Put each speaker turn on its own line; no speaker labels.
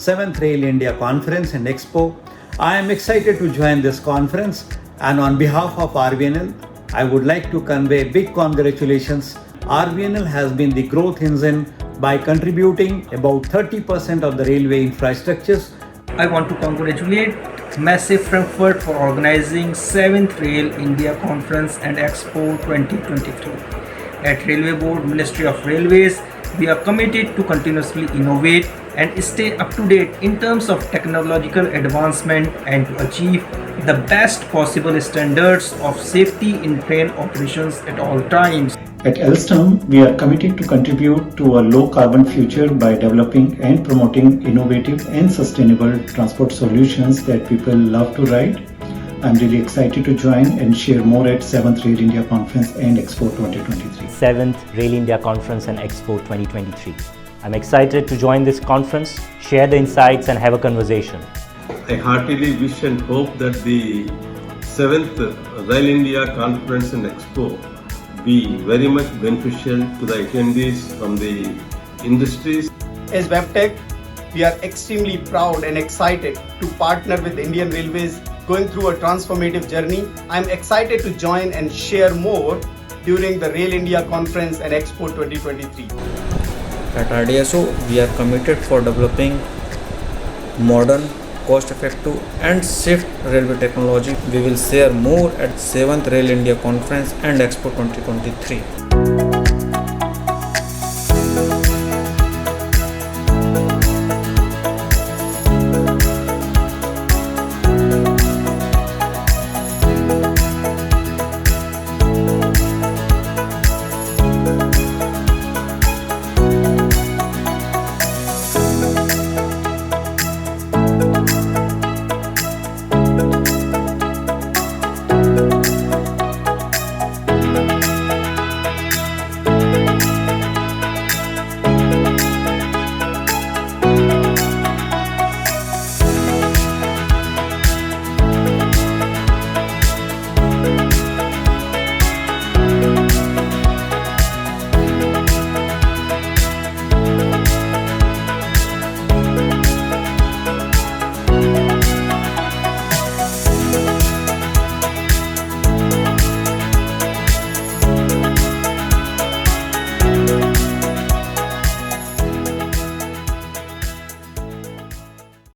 7th Rail India Conference and Expo. I am excited to join this conference, and on behalf of RVNL, I would like to convey big congratulations. RVNL has been the growth engine by contributing about 30% of the railway infrastructures.
I want to congratulate Massive Frankfurt for organizing 7th Rail India Conference and Expo 2023. At Railway Board, Ministry of Railways, we are committed to continuously innovate and stay up to date in terms of technological advancement and to achieve the best possible standards of safety in train operations at all times.
At Alstom, we are committed to contribute to a low-carbon future by developing and promoting innovative and sustainable transport solutions that people love to ride. I'm really excited to join and share more at 7th Rail India Conference and Expo 2023.
7th Rail India Conference and Expo 2023. I'm excited to join this conference, share the insights and have a conversation.
I heartily wish and hope that the 7th Rail India Conference and Expo be very much beneficial to the attendees from the industries.
As WebTech, we are extremely proud and excited to partner with Indian Railways going through a transformative journey. I'm excited to join and share more during the Rail India Conference and Expo 2023.
At RDSO, we are committed for developing modern, cost-effective and safe railway technology. We will share more at 7th Rail India Conference and Expo 2023.